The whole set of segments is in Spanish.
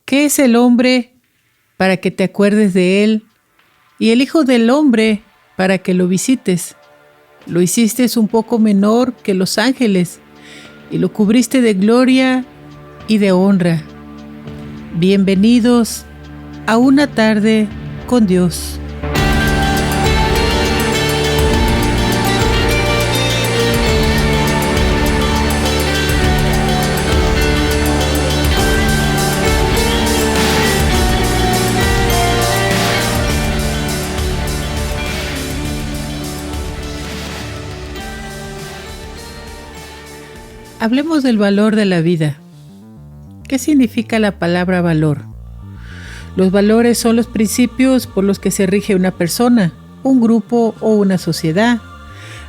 ¿Qué es el hombre para que te acuerdes de él? Y el Hijo del Hombre para que lo visites. Lo hiciste un poco menor que los ángeles y lo cubriste de gloria y de honra. Bienvenidos a una tarde con Dios. Hablemos del valor de la vida. ¿Qué significa la palabra valor? Los valores son los principios por los que se rige una persona, un grupo o una sociedad.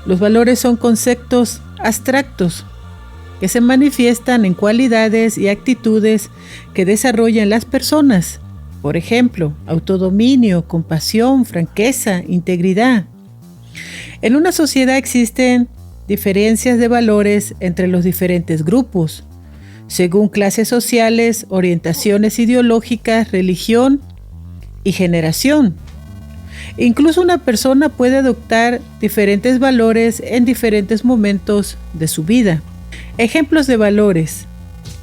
Los valores son conceptos abstractos que se manifiestan en cualidades y actitudes que desarrollan las personas. Por ejemplo, autodominio, compasión, franqueza, integridad. En una sociedad existen diferencias de valores entre los diferentes grupos, según clases sociales, orientaciones ideológicas, religión y generación. Incluso una persona puede adoptar diferentes valores en diferentes momentos de su vida. Ejemplos de valores.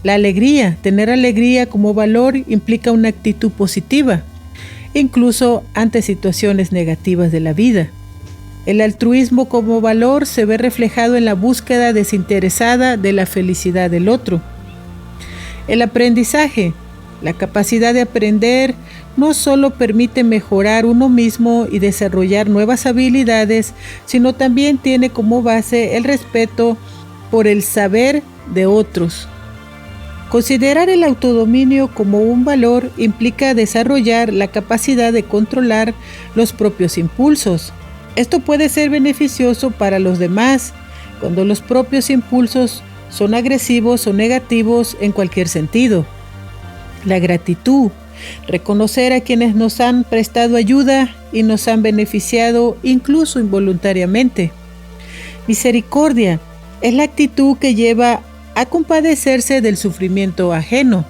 La alegría. Tener alegría como valor implica una actitud positiva, incluso ante situaciones negativas de la vida. El altruismo como valor se ve reflejado en la búsqueda desinteresada de la felicidad del otro. El aprendizaje, la capacidad de aprender, no solo permite mejorar uno mismo y desarrollar nuevas habilidades, sino también tiene como base el respeto por el saber de otros. Considerar el autodominio como un valor implica desarrollar la capacidad de controlar los propios impulsos. Esto puede ser beneficioso para los demás cuando los propios impulsos son agresivos o negativos en cualquier sentido. La gratitud, reconocer a quienes nos han prestado ayuda y nos han beneficiado incluso involuntariamente. Misericordia, es la actitud que lleva a compadecerse del sufrimiento ajeno.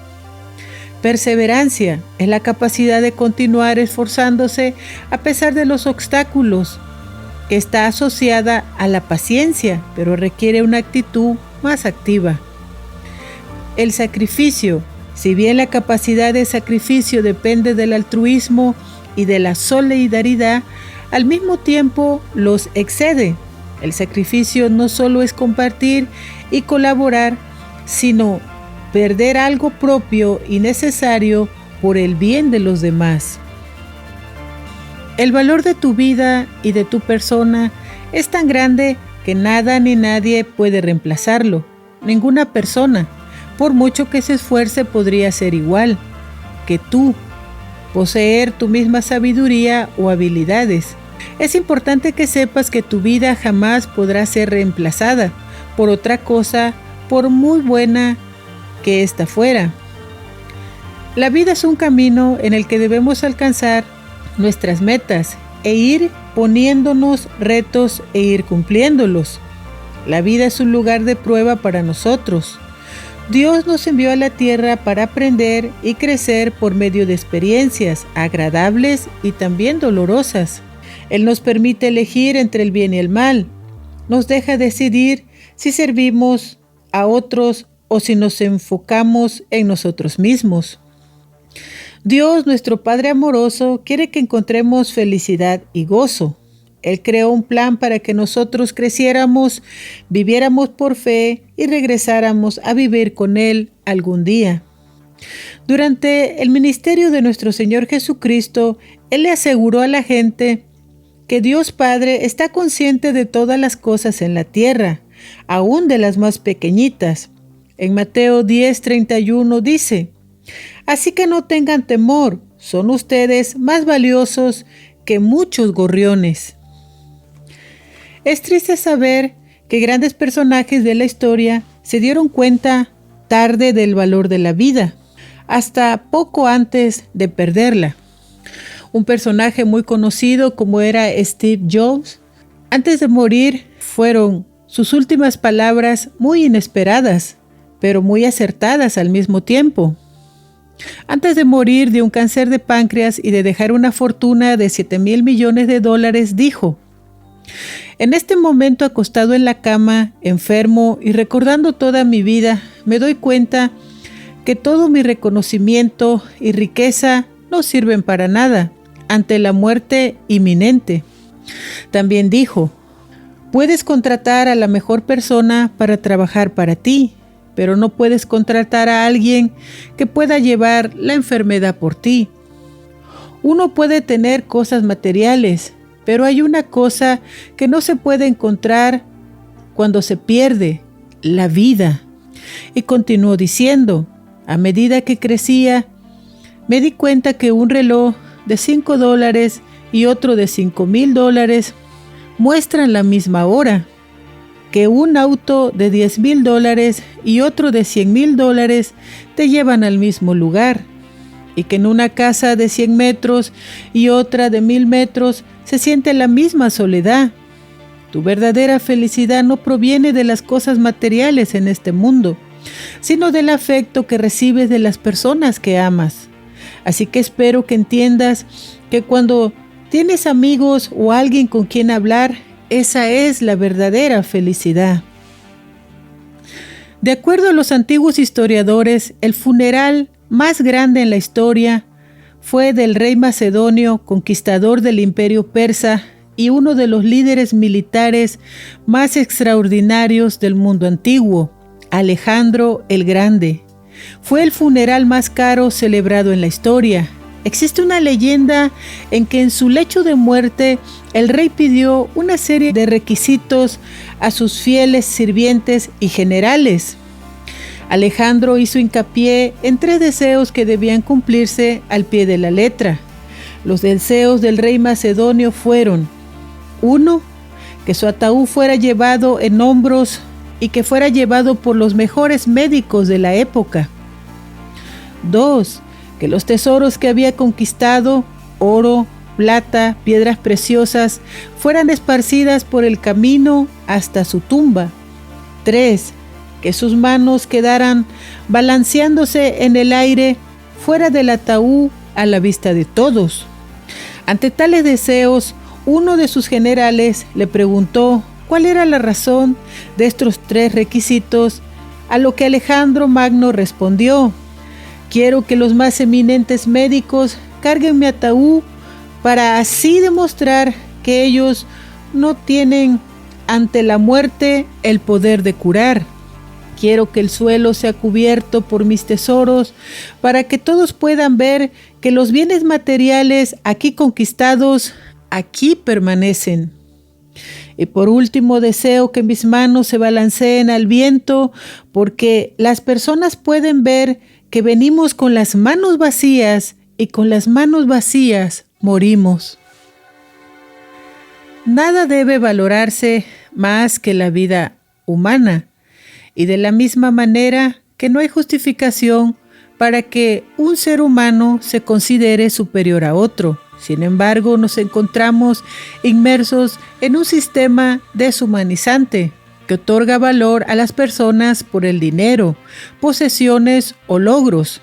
Perseverancia, es la capacidad de continuar esforzándose a pesar de los obstáculos, que está asociada a la paciencia, pero requiere una actitud más activa. El sacrificio, si bien la capacidad de sacrificio depende del altruismo y de la solidaridad, al mismo tiempo los excede. El sacrificio no solo es compartir y colaborar, sino perder algo propio y necesario por el bien de los demás. El valor de tu vida y de tu persona es tan grande que nada ni nadie puede reemplazarlo. Ninguna persona, por mucho que se esfuerce, podría ser igual que tú, poseer tu misma sabiduría o habilidades. Es importante que sepas que tu vida jamás podrá ser reemplazada por otra cosa, por muy buena que ésta fuera. La vida es un camino en el que debemos alcanzar nuestras metas e ir poniéndonos retos e ir cumpliéndolos. La vida es un lugar de prueba para nosotros. Dios nos envió a la tierra para aprender y crecer por medio de experiencias agradables y también dolorosas. Él nos permite elegir entre el bien y el mal. Nos deja decidir si servimos a otros o si nos enfocamos en nosotros mismos. Dios, nuestro Padre amoroso, quiere que encontremos felicidad y gozo. Él creó un plan para que nosotros creciéramos, viviéramos por fe y regresáramos a vivir con Él algún día. Durante el ministerio de nuestro Señor Jesucristo, Él le aseguró a la gente que Dios Padre está consciente de todas las cosas en la tierra, aún de las más pequeñitas. En Mateo 10:31 dice: Así que no tengan temor, son ustedes más valiosos que muchos gorriones. Es triste saber que grandes personajes de la historia se dieron cuenta tarde del valor de la vida, hasta poco antes de perderla. Un personaje muy conocido como era Steve Jobs, antes de morir fueron sus últimas palabras muy inesperadas, pero muy acertadas al mismo tiempo. Antes de morir de un cáncer de páncreas y de dejar una fortuna de $7,000 millones, dijo: en este momento, acostado en la cama, enfermo y recordando toda mi vida, me doy cuenta que todo mi reconocimiento y riqueza no sirven para nada ante la muerte inminente. También dijo: puedes contratar a la mejor persona para trabajar para ti, pero no puedes contratar a alguien que pueda llevar la enfermedad por ti. Uno puede tener cosas materiales, pero hay una cosa que no se puede encontrar cuando se pierde: la vida. Y continuó diciendo: a medida que crecía, me di cuenta que un reloj de $5 y otro de $5,000 muestran la misma hora, que un auto de $10,000 y otro de $100,000 te llevan al mismo lugar, y que en una casa de 100 metros y otra de 1,000 metros se siente la misma soledad. Tu verdadera felicidad no proviene de las cosas materiales en este mundo, sino del afecto que recibes de las personas que amas. Así que espero que entiendas que cuando tienes amigos o alguien con quien hablar, esa es la verdadera felicidad. De acuerdo a los antiguos historiadores, el funeral más grande en la historia fue del rey macedonio, conquistador del imperio persa y uno de los líderes militares más extraordinarios del mundo antiguo, Alejandro el Grande. Fue el funeral más caro celebrado en la historia. Existe una leyenda en que en su lecho de muerte el rey pidió una serie de requisitos a sus fieles sirvientes y generales. Alejandro hizo hincapié en 3 deseos que debían cumplirse al pie de la letra. Los deseos del rey macedonio fueron: 1. Que su ataúd fuera llevado en hombros y que fuera llevado por los mejores médicos de la época. 2. Que los tesoros que había conquistado, oro, plata, piedras preciosas, fueran esparcidas por el camino hasta su tumba. 3. Que sus manos quedaran balanceándose en el aire fuera del ataúd a la vista de todos. Ante tales deseos, uno de sus generales le preguntó cuál era la razón de estos 3 requisitos, a lo que Alejandro Magno respondió: quiero que los más eminentes médicos carguen mi ataúd para así demostrar que ellos no tienen ante la muerte el poder de curar. Quiero que el suelo sea cubierto por mis tesoros para que todos puedan ver que los bienes materiales aquí conquistados, aquí permanecen. Y por último, deseo que mis manos se balanceen al viento porque las personas pueden ver que venimos con las manos vacías y con las manos vacías morimos. Nada debe valorarse más que la vida humana, y de la misma manera que no hay justificación para que un ser humano se considere superior a otro. Sin embargo, nos encontramos inmersos en un sistema deshumanizante que otorga valor a las personas por el dinero, posesiones o logros.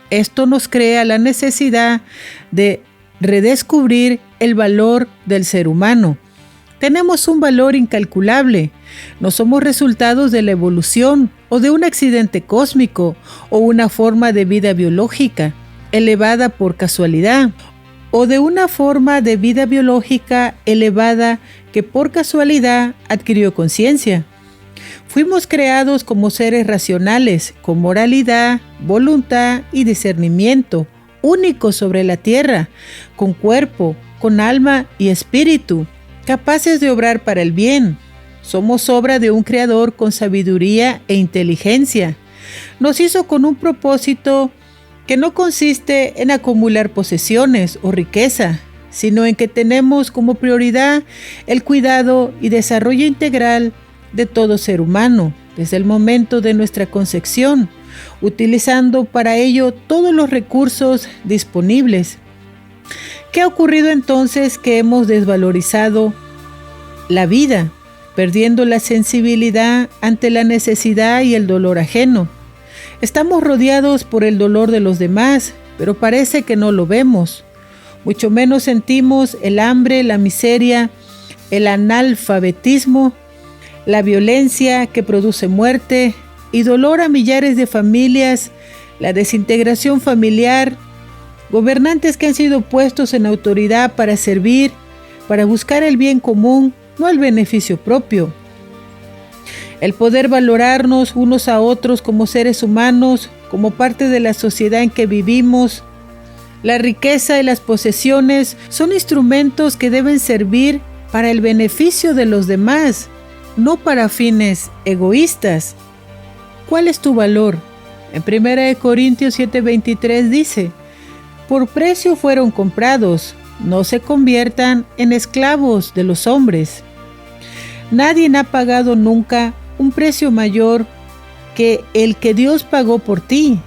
Esto nos crea la necesidad de redescubrir el valor del ser humano. Tenemos un valor incalculable. No somos resultados de la evolución o de un accidente cósmico o una forma de vida biológica elevada por casualidad, o de una forma de vida biológica elevada que por casualidad adquirió conciencia. Fuimos creados como seres racionales, con moralidad, voluntad y discernimiento, únicos sobre la tierra, con cuerpo, con alma y espíritu, capaces de obrar para el bien. Somos obra de un creador con sabiduría e inteligencia. Nos hizo con un propósito que no consiste en acumular posesiones o riqueza, sino en que tenemos como prioridad el cuidado y desarrollo integral de todo ser humano, desde el momento de nuestra concepción, utilizando para ello todos los recursos disponibles. ¿Qué ha ocurrido entonces que hemos desvalorizado la vida, perdiendo la sensibilidad ante la necesidad y el dolor ajeno? Estamos rodeados por el dolor de los demás, pero parece que no lo vemos. Mucho menos sentimos el hambre, la miseria, el analfabetismo, la violencia que produce muerte y dolor a millares de familias, la desintegración familiar, gobernantes que han sido puestos en autoridad para servir, para buscar el bien común, no el beneficio propio. El poder valorarnos unos a otros como seres humanos, como parte de la sociedad en que vivimos. La riqueza y las posesiones son instrumentos que deben servir para el beneficio de los demás, no para fines egoístas. ¿Cuál es tu valor? En 1 Corintios 7:23 dice: por precio fueron comprados, no se conviertan en esclavos de los hombres. Nadie ha pagado nunca un precio mayor que el que Dios pagó por ti.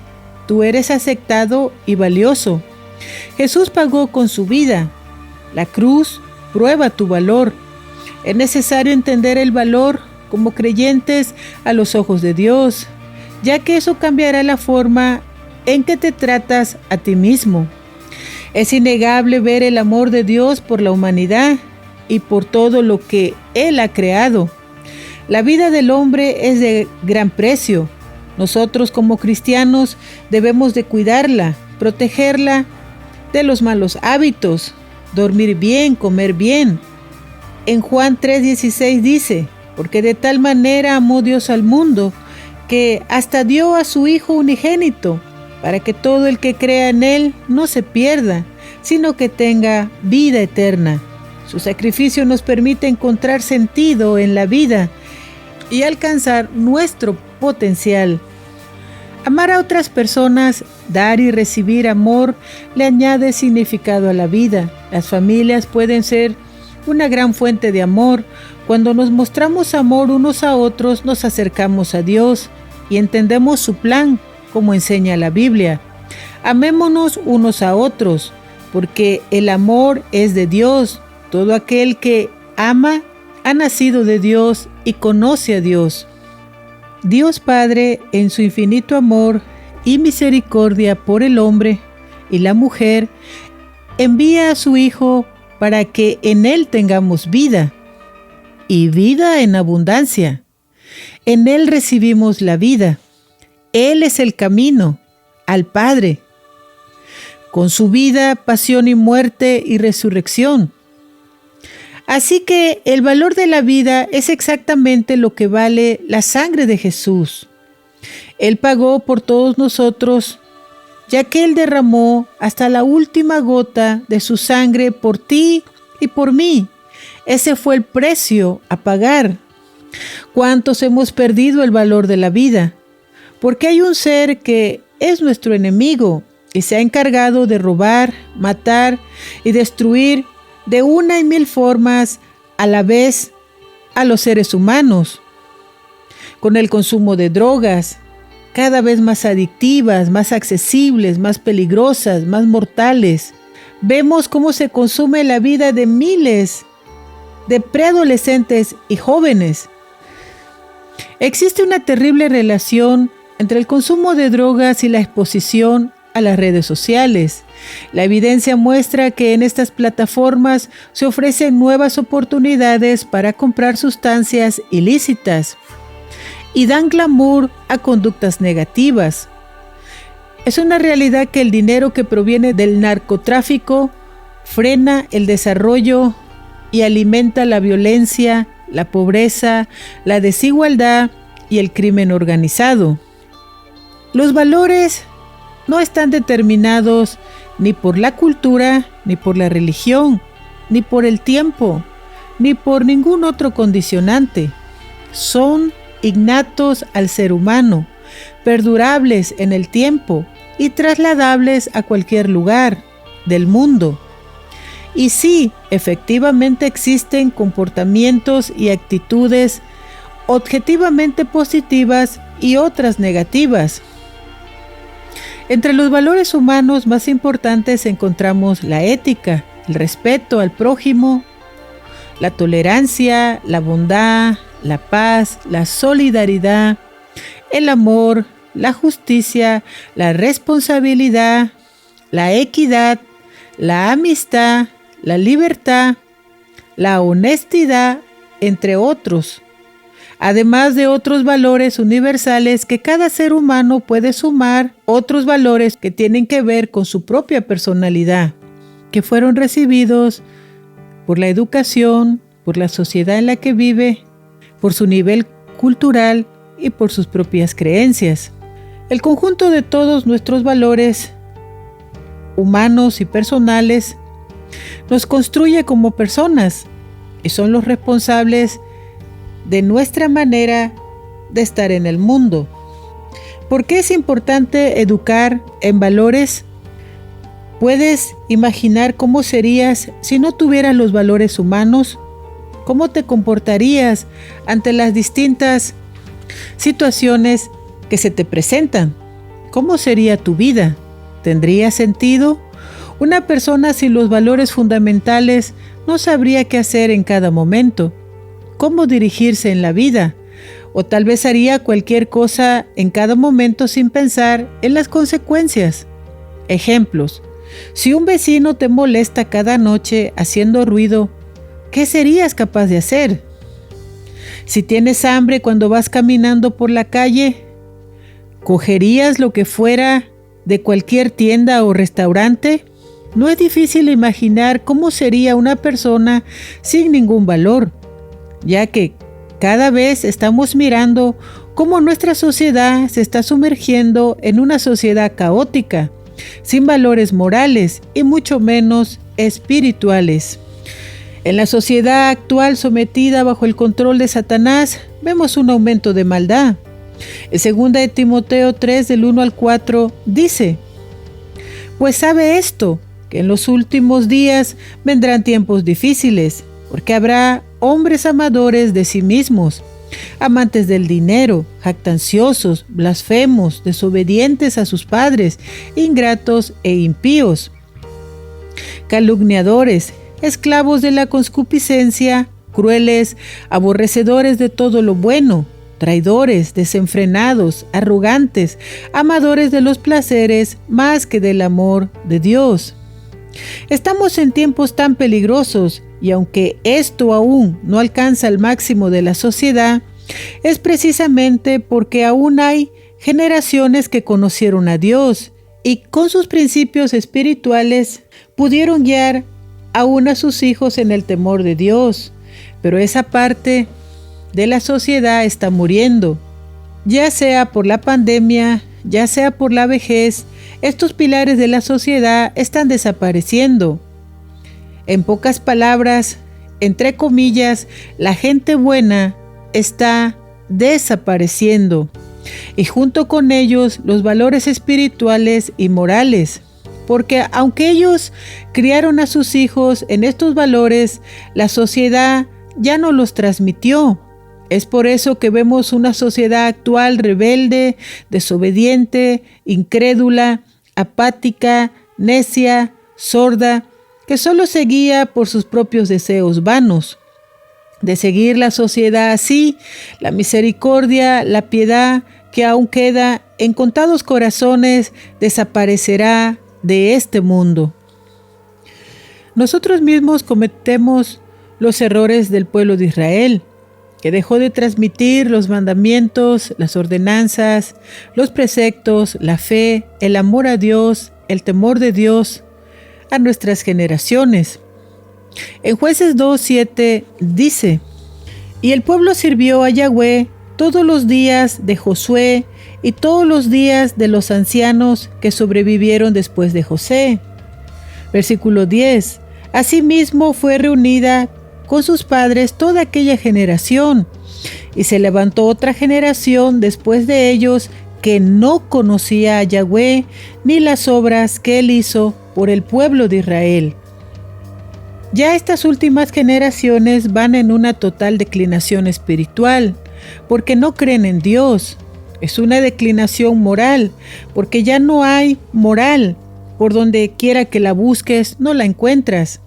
Tú eres aceptado y valioso. Jesús pagó con su vida. La cruz prueba tu valor. Es necesario entender el valor como creyentes a los ojos de Dios, ya que eso cambiará la forma en que te tratas a ti mismo. Es innegable ver el amor de Dios por la humanidad y por todo lo que Él ha creado. La vida del hombre es de gran precio. Nosotros como cristianos debemos de cuidarla, protegerla de los malos hábitos, dormir bien, comer bien. En Juan 3:16 dice: porque de tal manera amó Dios al mundo, que hasta dio a su Hijo unigénito, para que todo el que crea en Él no se pierda, sino que tenga vida eterna. Su sacrificio nos permite encontrar sentido en la vida y alcanzar nuestro potencial. Amar a otras personas, dar y recibir amor, le añade significado a la vida. Las familias pueden ser una gran fuente de amor. Cuando nos mostramos amor unos a otros, nos acercamos a Dios y entendemos su plan, como enseña la Biblia. Amémonos unos a otros, porque el amor es de Dios. Todo aquel que ama ha nacido de Dios y conoce a Dios. Dios Padre, en su infinito amor y misericordia por el hombre y la mujer, envía a su Hijo para que en Él tengamos vida, y vida en abundancia. En Él recibimos la vida. Él es el camino al Padre, con su vida, pasión y muerte y resurrección. Así que el valor de la vida es exactamente lo que vale la sangre de Jesús. Él pagó por todos nosotros, ya que Él derramó hasta la última gota de su sangre por ti y por mí. Ese fue el precio a pagar. ¿Cuántos hemos perdido el valor de la vida? Porque hay un ser que es nuestro enemigo y se ha encargado de robar, matar y destruir de una y mil formas a la vez a los seres humanos, con el consumo de drogas, cada vez más adictivas, más accesibles, más peligrosas, más mortales. Vemos cómo se consume la vida de miles de preadolescentes y jóvenes. Existe una terrible relación entre el consumo de drogas y la exposición a las redes sociales. La evidencia muestra que en estas plataformas se ofrecen nuevas oportunidades para comprar sustancias ilícitas y dan glamour a conductas negativas. Es una realidad que el dinero que proviene del narcotráfico frena el desarrollo y alimenta la violencia, la pobreza, la desigualdad y el crimen organizado. Los valores no están determinados ni por la cultura, ni por la religión, ni por el tiempo, ni por ningún otro condicionante. Son innatos al ser humano, perdurables en el tiempo y trasladables a cualquier lugar del mundo. Y sí, efectivamente existen comportamientos y actitudes objetivamente positivas y otras negativas. Entre los valores humanos más importantes encontramos la ética, el respeto al prójimo, la tolerancia, la bondad, la paz, la solidaridad, el amor, la justicia, la responsabilidad, la equidad, la amistad, la libertad, la honestidad, entre otros, además de otros valores universales que cada ser humano puede sumar, otros valores que tienen que ver con su propia personalidad, que fueron recibidos por la educación, por la sociedad en la que vive, por su nivel cultural y por sus propias creencias. El conjunto de todos nuestros valores humanos y personales nos construye como personas y son los responsables de nuestra manera de estar en el mundo. ¿Por qué es importante educar en valores? ¿Puedes imaginar cómo serías si no tuvieras los valores humanos? ¿Cómo te comportarías ante las distintas situaciones que se te presentan? ¿Cómo sería tu vida? ¿Tendría sentido? Una persona sin los valores fundamentales no sabría qué hacer en cada momento, cómo dirigirse en la vida, o tal vez haría cualquier cosa en cada momento sin pensar en las consecuencias. Ejemplos: si un vecino te molesta cada noche haciendo ruido, ¿qué serías capaz de hacer? Si tienes hambre cuando vas caminando por la calle, ¿cogerías lo que fuera de cualquier tienda o restaurante? No es difícil imaginar cómo sería una persona sin ningún valor, ya que cada vez estamos mirando cómo nuestra sociedad se está sumergiendo en una sociedad caótica, sin valores morales y mucho menos espirituales. En la sociedad actual sometida bajo el control de Satanás, vemos un aumento de maldad. En 2 de Timoteo 3, del 1 al 4, dice: pues sabe esto, que en los últimos días vendrán tiempos difíciles, porque habrá hombres amadores de sí mismos, amantes del dinero, jactanciosos, blasfemos, desobedientes a sus padres, ingratos e impíos, calumniadores, esclavos de la concupiscencia, crueles, aborrecedores de todo lo bueno, traidores, desenfrenados, arrogantes, amadores de los placeres más que del amor de Dios. Estamos en tiempos tan peligrosos y aunque esto aún no alcanza el máximo de la sociedad, es precisamente porque aún hay generaciones que conocieron a Dios y con sus principios espirituales pudieron guiar aún a sus hijos en el temor de Dios, pero esa parte de la sociedad está muriendo, ya sea por la pandemia, ya sea por la vejez. Estos pilares de la sociedad están desapareciendo. En pocas palabras, entre comillas, la gente buena está desapareciendo y junto con ellos los valores espirituales y morales, porque aunque ellos criaron a sus hijos en estos valores, la sociedad ya no los transmitió. Es por eso que vemos una sociedad actual rebelde, desobediente, incrédula, apática, necia, sorda, que solo se guía por sus propios deseos vanos. De seguir la sociedad así, la misericordia, la piedad que aún queda en contados corazones desaparecerá de este mundo. Nosotros mismos cometemos los errores del pueblo de Israel, que dejó de transmitir los mandamientos, las ordenanzas, los preceptos, la fe, el amor a Dios, el temor de Dios a nuestras generaciones. En Jueces 2:7 dice: y el pueblo sirvió a Yahweh todos los días de Josué y todos los días de los ancianos que sobrevivieron después de José. Versículo 10: asimismo fue reunida con sus padres toda aquella generación, y se levantó otra generación después de ellos que no conocía a Yahweh ni las obras que él hizo por el pueblo de Israel. Ya estas últimas generaciones van en una total declinación espiritual, porque no creen en Dios. Es una declinación moral, porque ya no hay moral. Por donde quiera que la busques, no la encuentras.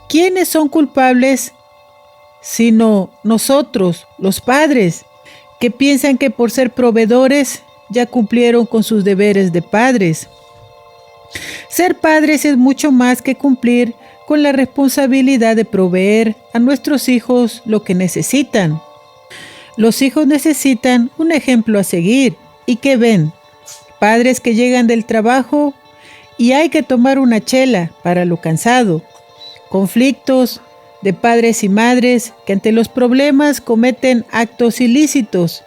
¿Quiénes son culpables? Sino nosotros, los padres, que piensan que por ser proveedores ya cumplieron con sus deberes de padres. Ser padres es mucho más que cumplir con la responsabilidad de proveer a nuestros hijos lo que necesitan. Los hijos necesitan un ejemplo a seguir. ¿Y qué ven? Padres que llegan del trabajo y hay que tomar una chela para lo cansado. Conflictos de padres y madres que ante los problemas cometen actos ilícitos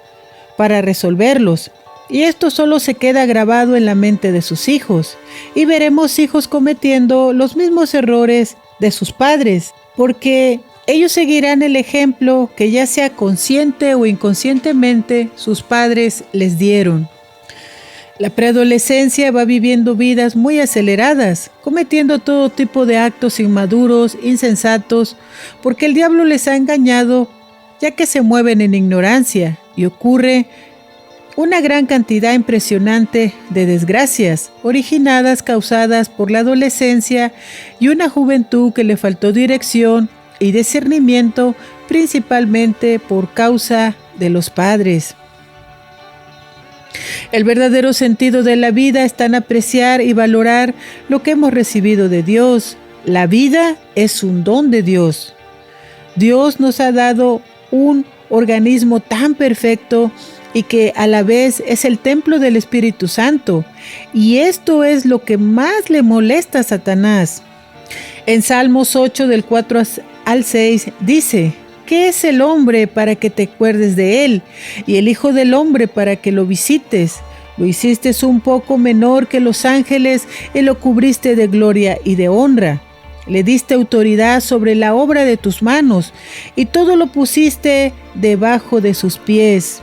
para resolverlos. Y esto solo se queda grabado en la mente de sus hijos. Y veremos hijos cometiendo los mismos errores de sus padres, porque ellos seguirán el ejemplo que ya sea consciente o inconscientemente sus padres les dieron. La preadolescencia va viviendo vidas muy aceleradas, cometiendo todo tipo de actos inmaduros, insensatos, porque el diablo les ha engañado, ya que se mueven en ignorancia y ocurre una gran cantidad impresionante de desgracias causadas por la adolescencia y una juventud que le faltó dirección y discernimiento, principalmente por causa de los padres. El verdadero sentido de la vida está en apreciar y valorar lo que hemos recibido de Dios. La vida es un don de Dios. Dios nos ha dado un organismo tan perfecto y que a la vez es el templo del Espíritu Santo. Y esto es lo que más le molesta a Satanás. En Salmos 8 del 4 al 6 dice: ¿qué es el hombre para que te acuerdes de él? Y el hijo del hombre para que lo visites. Lo hiciste un poco menor que los ángeles y lo cubriste de gloria y de honra. Le diste autoridad sobre la obra de tus manos y todo lo pusiste debajo de sus pies.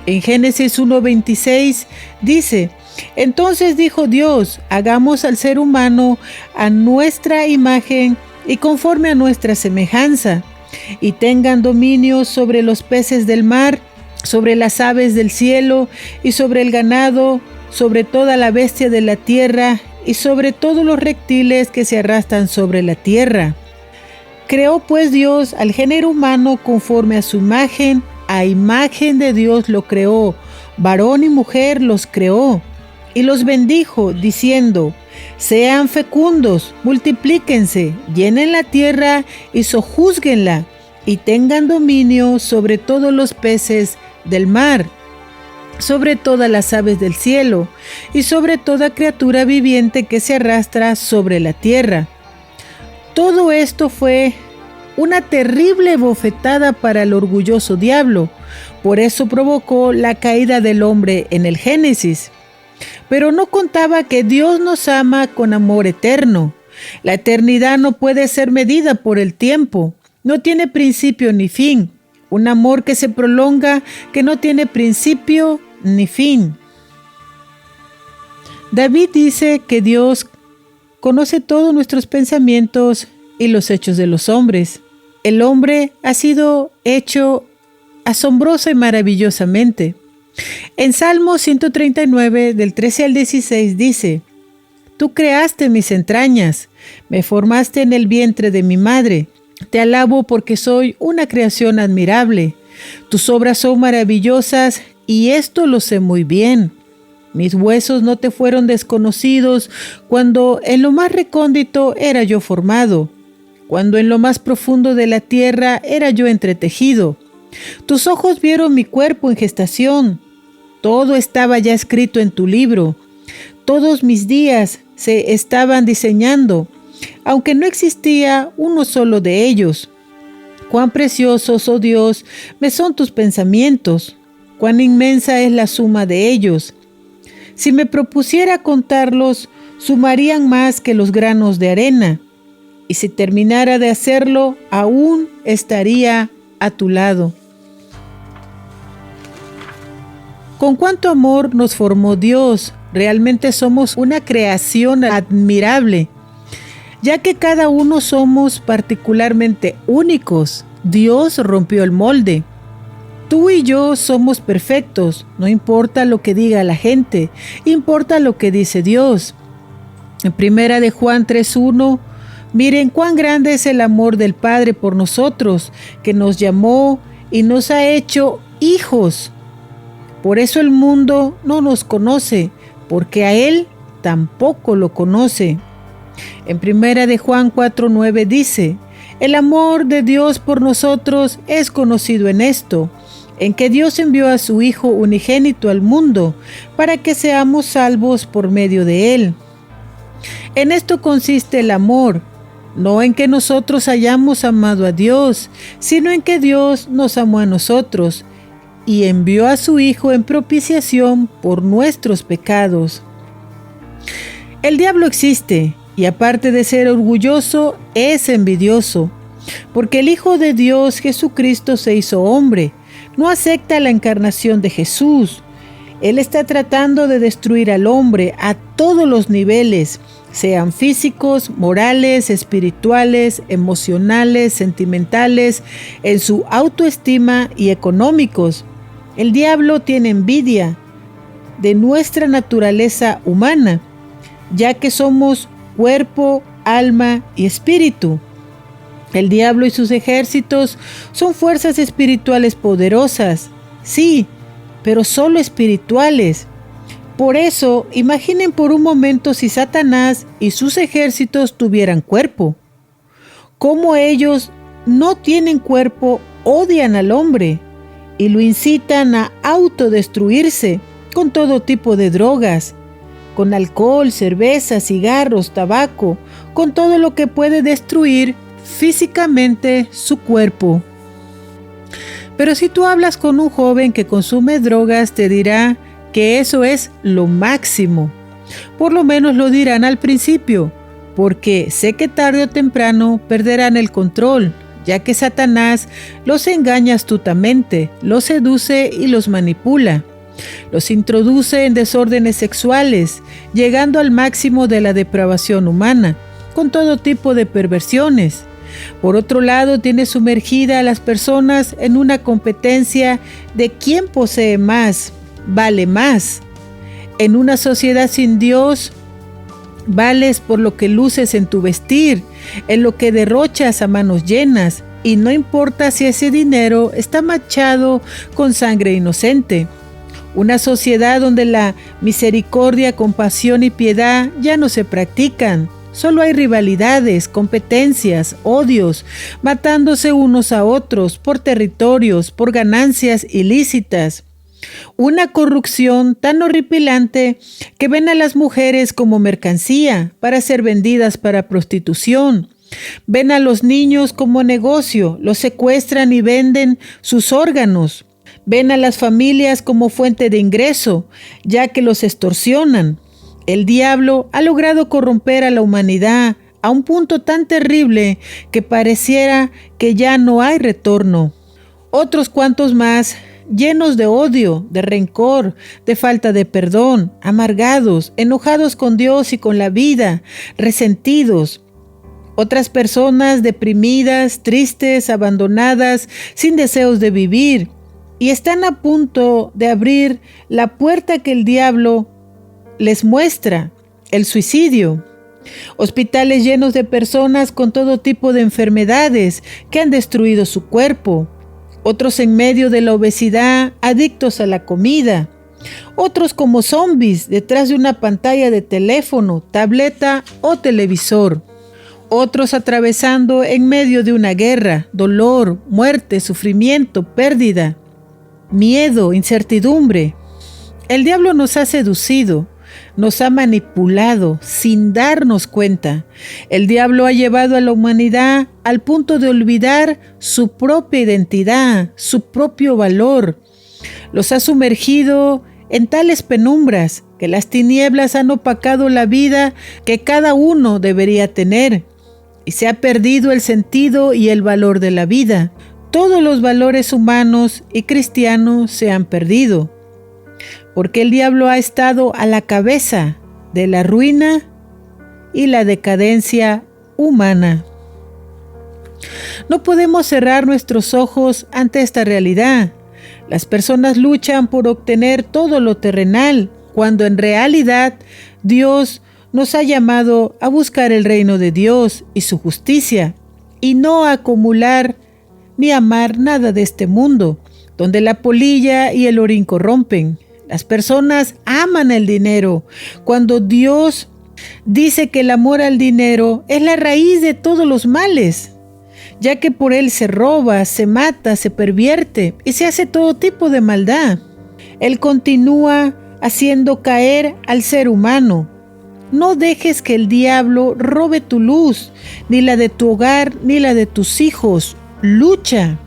En Génesis 1:26 dice: entonces dijo Dios, hagamos al ser humano a nuestra imagen y conforme a nuestra semejanza, y tengan dominio sobre los peces del mar, sobre las aves del cielo y sobre el ganado, sobre toda la bestia de la tierra y sobre todos los reptiles que se arrastran sobre la tierra. Creó pues Dios al género humano conforme a su imagen, a imagen de Dios lo creó, varón y mujer los creó, y los bendijo, diciendo: sean fecundos, multiplíquense, llenen la tierra y sojúzguenla, y tengan dominio sobre todos los peces del mar, sobre todas las aves del cielo, y sobre toda criatura viviente que se arrastra sobre la tierra. Todo esto fue una terrible bofetada para el orgulloso diablo. Por eso provocó la caída del hombre en el Génesis. Pero no contaba que Dios nos ama con amor eterno. La eternidad no puede ser medida por el tiempo. No tiene principio ni fin. Un amor que se prolonga, que no tiene principio ni fin. David dice que Dios conoce todos nuestros pensamientos y los hechos de los hombres. El hombre ha sido hecho asombrosa y maravillosamente. En Salmo 139, del 13 al 16 dice: tú creaste mis entrañas, me formaste en el vientre de mi madre. Te alabo porque soy una creación admirable. Tus obras son maravillosas y esto lo sé muy bien. Mis huesos no te fueron desconocidos cuando en lo más recóndito era yo formado, cuando en lo más profundo de la tierra era yo entretejido. Tus ojos vieron mi cuerpo en gestación. Todo estaba ya escrito en tu libro. Todos mis días se estaban diseñando, aunque no existía uno solo de ellos. Cuán preciosos, oh Dios, me son tus pensamientos. Cuán inmensa es la suma de ellos. Si me propusiera contarlos, sumarían más que los granos de arena. Y si terminara de hacerlo, aún estaría a tu lado. Con cuánto amor nos formó Dios. Realmente somos una creación admirable, ya que cada uno somos particularmente únicos. Dios rompió el molde. Tú y yo somos perfectos. No importa lo que diga la gente, importa lo que dice Dios. En 1 de Juan 3:1, miren cuán grande es el amor del Padre por nosotros, que nos llamó y nos ha hecho hijos. Por eso el mundo no nos conoce, porque a Él tampoco lo conoce. En 1 de Juan 4:9 dice: el amor de Dios por nosotros es conocido en esto, en que Dios envió a su Hijo unigénito al mundo, para que seamos salvos por medio de Él. En esto consiste el amor, no en que nosotros hayamos amado a Dios, sino en que Dios nos amó a nosotros y envió a su Hijo en propiciación por nuestros pecados. El diablo existe, y aparte de ser orgulloso, es envidioso, porque el Hijo de Dios, Jesucristo, se hizo hombre. No acepta la encarnación de Jesús. Él está tratando de destruir al hombre a todos los niveles, sean físicos, morales, espirituales, emocionales, sentimentales, en su autoestima y económicos. El diablo tiene envidia de nuestra naturaleza humana, ya que somos cuerpo, alma y espíritu. El diablo y sus ejércitos son fuerzas espirituales poderosas, sí, pero solo espirituales. Por eso, imaginen por un momento si Satanás y sus ejércitos tuvieran cuerpo. Como ellos no tienen cuerpo, odian al hombre y lo incitan a autodestruirse con todo tipo de drogas, con alcohol, cerveza, cigarros, tabaco, con todo lo que puede destruir físicamente su cuerpo. Pero si tú hablas con un joven que consume drogas, te dirá que eso es lo máximo. Por lo menos lo dirán al principio, porque sé que tarde o temprano perderán el control, ya que Satanás los engaña astutamente, los seduce y los manipula. Los introduce en desórdenes sexuales, llegando al máximo de la depravación humana, con todo tipo de perversiones. Por otro lado, tiene sumergida a las personas en una competencia de quién posee más, vale más. En una sociedad sin Dios, vales por lo que luces en tu vestir, en lo que derrochas a manos llenas, y no importa si ese dinero está manchado con sangre inocente. Una sociedad donde la misericordia, compasión y piedad ya no se practican. Solo hay rivalidades, competencias, odios, matándose unos a otros por territorios, por ganancias ilícitas. Una corrupción tan horripilante que ven a las mujeres como mercancía para ser vendidas para prostitución. Ven a los niños como negocio, los secuestran y venden sus órganos. Ven a las familias como fuente de ingreso, ya que los extorsionan. El diablo ha logrado corromper a la humanidad a un punto tan terrible que pareciera que ya no hay retorno. Otros cuantos más, llenos de odio, de rencor, de falta de perdón, amargados, enojados con Dios y con la vida, resentidos. Otras personas deprimidas, tristes, abandonadas, sin deseos de vivir, y están a punto de abrir la puerta que el diablo les muestra, el suicidio. Hospitales llenos de personas con todo tipo de enfermedades que han destruido su cuerpo. Otros en medio de la obesidad, adictos a la comida. Otros como zombies detrás de una pantalla de teléfono, tableta o televisor. Otros atravesando en medio de una guerra, dolor, muerte, sufrimiento, pérdida, miedo, incertidumbre. El diablo nos ha seducido, nos ha manipulado sin darnos cuenta. El diablo ha llevado a la humanidad al punto de olvidar su propia identidad, su propio valor. Los ha sumergido en tales penumbras que las tinieblas han opacado la vida que cada uno debería tener, y se ha perdido el sentido y el valor de la vida. Todos los valores humanos y cristianos se han perdido, porque el diablo ha estado a la cabeza de la ruina y la decadencia humana. No podemos cerrar nuestros ojos ante esta realidad. Las personas luchan por obtener todo lo terrenal, cuando en realidad Dios nos ha llamado a buscar el reino de Dios y su justicia, y no a acumular ni amar nada de este mundo, donde la polilla y el orín corrompen. Las personas aman el dinero, cuando Dios dice que el amor al dinero es la raíz de todos los males, ya que por él se roba, se mata, se pervierte y se hace todo tipo de maldad. Él continúa haciendo caer al ser humano. No dejes que el diablo robe tu luz, ni la de tu hogar, ni la de tus hijos. Lucha.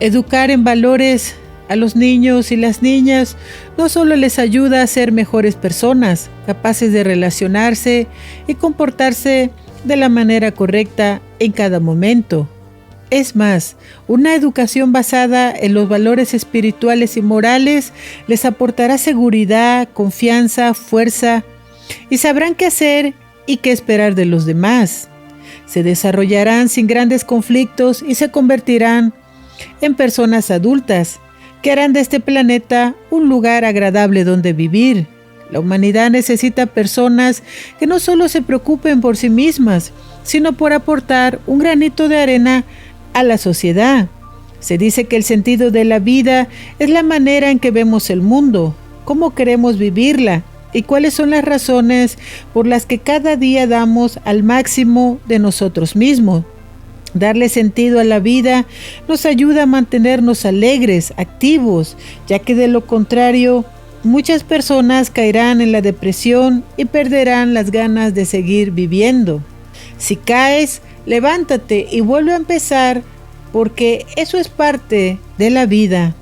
Educar en valores a los niños y las niñas no solo les ayuda a ser mejores personas, capaces de relacionarse y comportarse de la manera correcta en cada momento. Es más, una educación basada en los valores espirituales y morales les aportará seguridad, confianza, fuerza, y sabrán qué hacer y qué esperar de los demás. Se desarrollarán sin grandes conflictos y se convertirán en personas adultas que harán de este planeta un lugar agradable donde vivir. La humanidad necesita personas que no solo se preocupen por sí mismas, sino por aportar un granito de arena a la sociedad. Se dice que el sentido de la vida es la manera en que vemos el mundo, cómo queremos vivirla y cuáles son las razones por las que cada día damos al máximo de nosotros mismos. Darle sentido a la vida nos ayuda a mantenernos alegres, activos, ya que de lo contrario, muchas personas caerán en la depresión y perderán las ganas de seguir viviendo. Si caes, levántate y vuelve a empezar, porque eso es parte de la vida.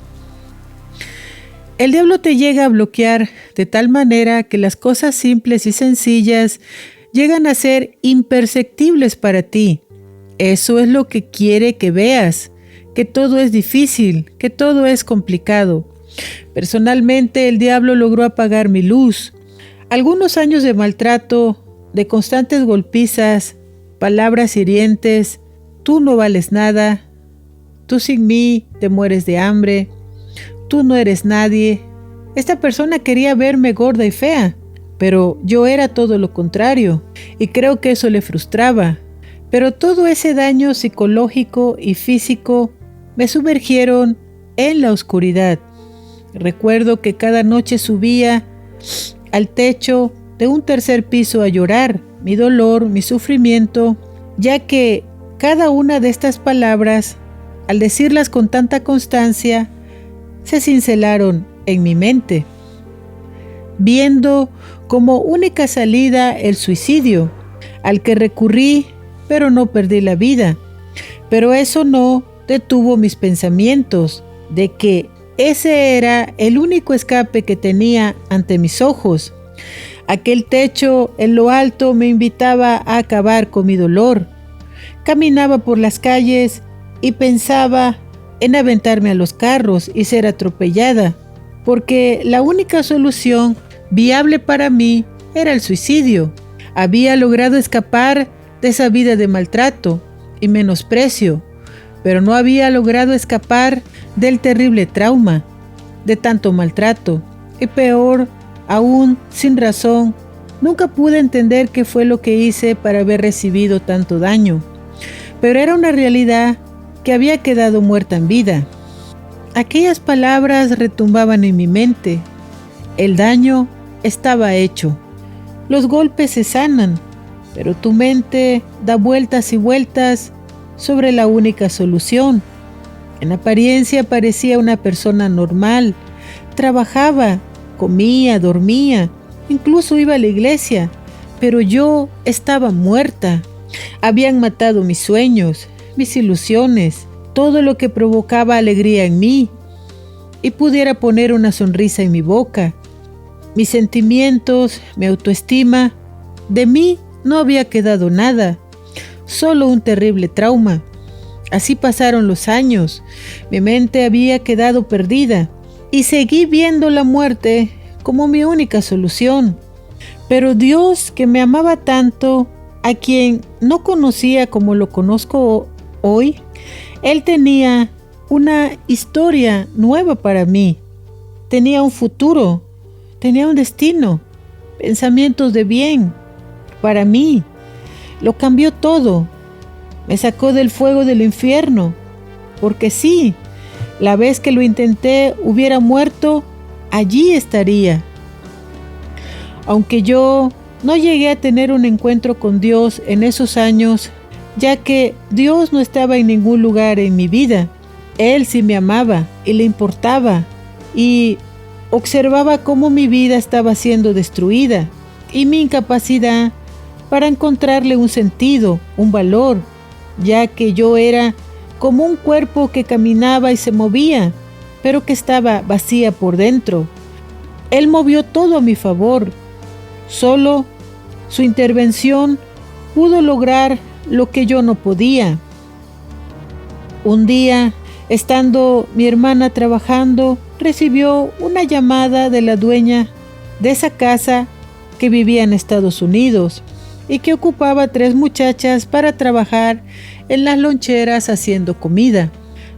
El diablo te llega a bloquear de tal manera que las cosas simples y sencillas llegan a ser imperceptibles para ti. Eso es lo que quiere que veas, que todo es difícil, que todo es complicado. Personalmente, el diablo logró apagar mi luz. Algunos años de maltrato, de constantes golpizas, palabras hirientes, tú no vales nada, tú sin mí te mueres de hambre, tú no eres nadie. Esta persona quería verme gorda y fea, pero yo era todo lo contrario, y creo que eso le frustraba. Pero todo ese daño psicológico y físico me sumergieron en la oscuridad. Recuerdo que cada noche subía al techo de un tercer piso a llorar mi dolor, mi sufrimiento, ya que cada una de estas palabras, al decirlas con tanta constancia, se cincelaron en mi mente, viendo como única salida el suicidio, al que recurrí, pero no perdí la vida. Pero eso no detuvo mis pensamientos de que ese era el único escape que tenía ante mis ojos. Aquel techo en lo alto me invitaba a acabar con mi dolor. Caminaba por las calles y pensaba en aventarme a los carros y ser atropellada, porque la única solución viable para mí era el suicidio. Había logrado escapar de esa vida de maltrato y menosprecio, pero no había logrado escapar del terrible trauma, de tanto maltrato, y peor aún, sin razón, nunca pude entender qué fue lo que hice para haber recibido tanto daño, pero era una realidad que había quedado muerta en vida. Aquellas palabras retumbaban en mi mente. El daño estaba hecho. Los golpes se sanan, pero tu mente da vueltas y vueltas sobre la única solución. En apariencia parecía una persona normal. Trabajaba, comía, dormía, incluso iba a la iglesia, pero yo estaba muerta. Habían matado mis sueños, mis ilusiones, todo lo que provocaba alegría en mí y pudiera poner una sonrisa en mi boca. Mis sentimientos, mi autoestima, de mí no había quedado nada, solo un terrible trauma. Así pasaron los años, mi mente había quedado perdida y seguí viendo la muerte como mi única solución. Pero Dios, que me amaba tanto, a quien no conocía como lo conozco hoy, Él tenía una historia nueva para mí. Tenía un futuro, tenía un destino, pensamientos de bien para mí. Lo cambió todo. Me sacó del fuego del infierno, porque sí, La vez que lo intenté hubiera muerto, allí estaría. Aunque yo no llegué a tener un encuentro con Dios en esos años, ya que Dios no estaba en ningún lugar en mi vida. Él sí me amaba y le importaba, y observaba cómo mi vida estaba siendo destruida y mi incapacidad para encontrarle un sentido, un valor, ya que yo era como un cuerpo que caminaba y se movía, pero que estaba vacía por dentro. Él movió todo a mi favor. Solo su intervención pudo lograr lo que yo no podía. Un día, estando mi hermana trabajando, recibió una llamada de la dueña de esa casa que vivía en Estados Unidos y que ocupaba 3 muchachas para trabajar en las loncheras haciendo comida.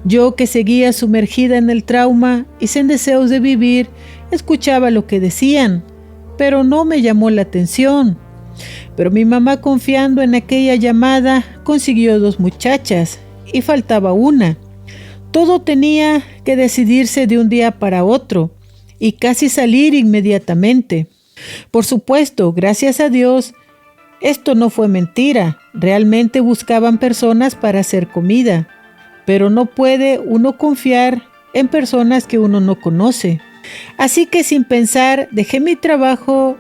Yo, que seguía sumergida en el trauma y sin deseos de vivir, escuchaba lo que decían, pero no me llamó la atención. Pero mi mamá, confiando en aquella llamada, consiguió 2 muchachas y faltaba una. Todo tenía que decidirse de un día para otro y casi salir inmediatamente. Por supuesto, gracias a Dios, esto no fue mentira. Realmente buscaban personas para hacer comida, pero no puede uno confiar en personas que uno no conoce. Así que sin pensar, dejé mi trabajo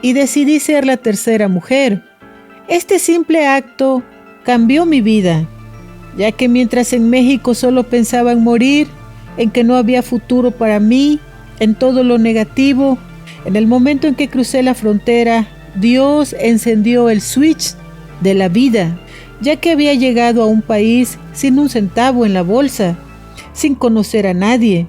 y decidí ser la tercera mujer. Este simple acto cambió mi vida, ya que mientras en México solo pensaba en morir, en que no había futuro para mí, en todo lo negativo, en el momento en que crucé la frontera, Dios encendió el switch de la vida, ya que había llegado a un país sin un centavo en la bolsa, sin conocer a nadie,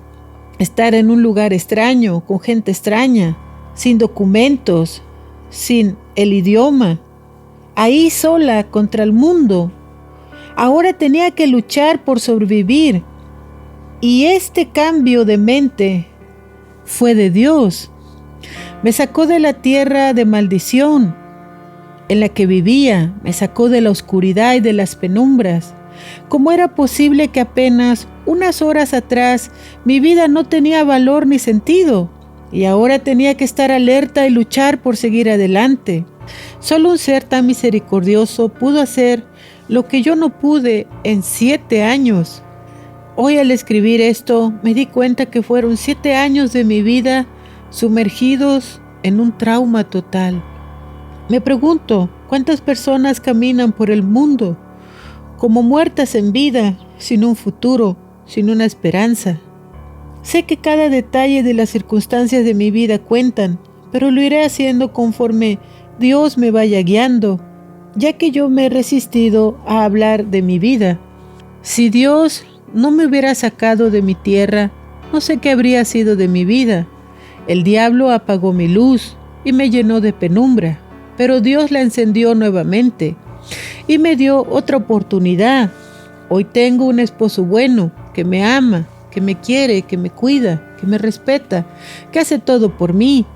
estar en un lugar extraño, con gente extraña, sin documentos, sin el idioma, ahí sola contra el mundo. Ahora tenía que luchar por sobrevivir, y este cambio de mente fue de Dios. Me sacó de la tierra de maldición en la que vivía, me sacó de la oscuridad y de las penumbras. ¿Cómo era posible que apenas unas horas atrás mi vida no tenía valor ni sentido? Y ahora tenía que estar alerta y luchar por seguir adelante. Solo un ser tan misericordioso pudo hacer lo que yo no pude en 7 años. Hoy, al escribir esto, me di cuenta que fueron 7 años de mi vida sumergidos en un trauma total. Me pregunto, ¿cuántas personas caminan por el mundo como muertas en vida, sin un futuro, sin una esperanza? Sé que cada detalle de las circunstancias de mi vida cuentan, pero lo iré haciendo conforme Dios me vaya guiando, ya que yo me he resistido a hablar de mi vida. Si Dios no me hubiera sacado de mi tierra, no sé qué habría sido de mi vida. El diablo apagó mi luz y me llenó de penumbra, pero Dios la encendió nuevamente y me dio otra oportunidad. Hoy tengo un esposo bueno, que me ama, que me quiere, que me cuida, que me respeta, que hace todo por mí.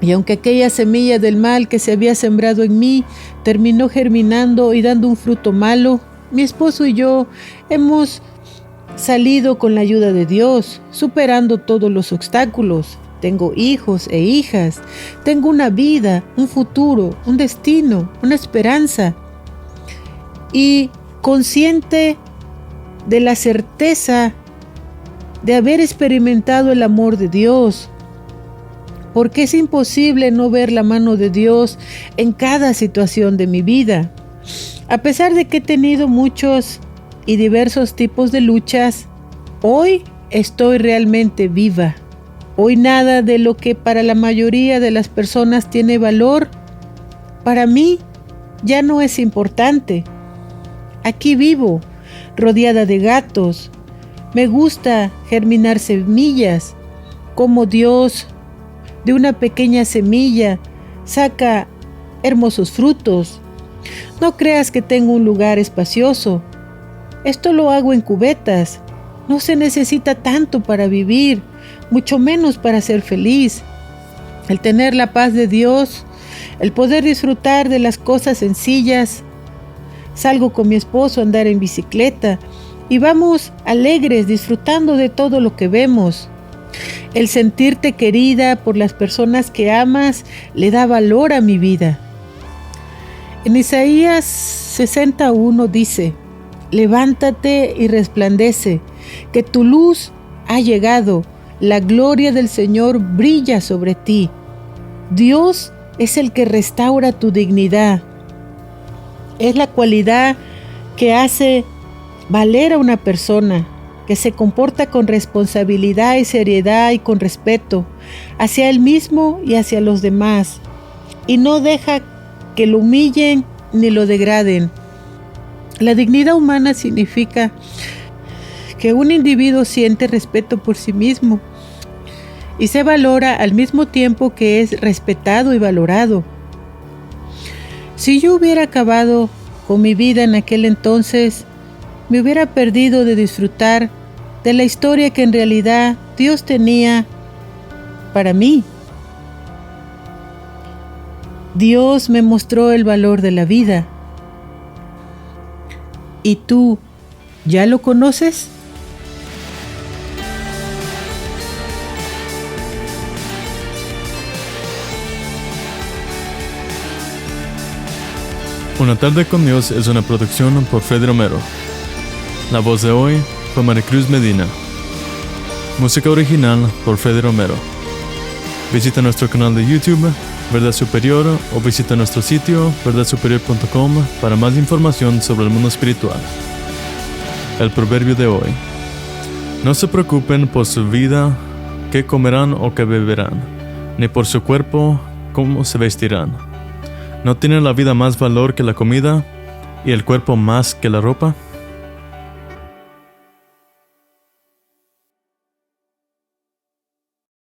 Y aunque aquella semilla del mal que se había sembrado en mí terminó germinando y dando un fruto malo, mi esposo y yo hemos salido con la ayuda de Dios, superando todos los obstáculos. Tengo hijos e hijas, tengo una vida, un futuro, un destino, una esperanza. Y consciente de la certeza de haber experimentado el amor de Dios, porque es imposible no ver la mano de Dios en cada situación de mi vida. A pesar de que he tenido muchos y diversos tipos de luchas, hoy estoy realmente viva. Hoy nada de lo que para la mayoría de las personas tiene valor, para mí ya no es importante. Aquí vivo, rodeada de gatos. Me gusta germinar semillas, como Dios de una pequeña semilla saca hermosos frutos. No creas que tengo un lugar espacioso. Esto lo hago en cubetas. No se necesita tanto para vivir, mucho menos para ser feliz. El tener la paz de Dios, el poder disfrutar de las cosas sencillas. Salgo con mi esposo a andar en bicicleta y vamos alegres disfrutando de todo lo que vemos. El sentirte querida por las personas que amas le da valor a mi vida. En Isaías 61 dice: levántate y resplandece, que tu luz ha llegado, la gloria del Señor brilla sobre ti. Dios es el que restaura tu dignidad. Es la cualidad que hace valer a una persona, que se comporta con responsabilidad y seriedad y con respeto hacia él mismo y hacia los demás, y no deja que lo humillen ni lo degraden. La dignidad humana significa que un individuo siente respeto por sí mismo y se valora al mismo tiempo que es respetado y valorado. Si yo hubiera acabado con mi vida en aquel entonces, me hubiera perdido de disfrutar de la historia que en realidad Dios tenía para mí. Dios me mostró el valor de la vida. ¿Y tú ya lo conoces? Una tarde con Dios es una producción por Freddy Romero. La voz de hoy fue Maricruz Medina. Música original por Freddy Romero. Visita nuestro canal de YouTube, Verdad Superior, o visita nuestro sitio, verdadsuperior.com, para más información sobre el mundo espiritual. El proverbio de hoy: no se preocupen por su vida, qué comerán o qué beberán, ni por su cuerpo, cómo se vestirán. ¿No tiene la vida más valor que la comida y el cuerpo más que la ropa?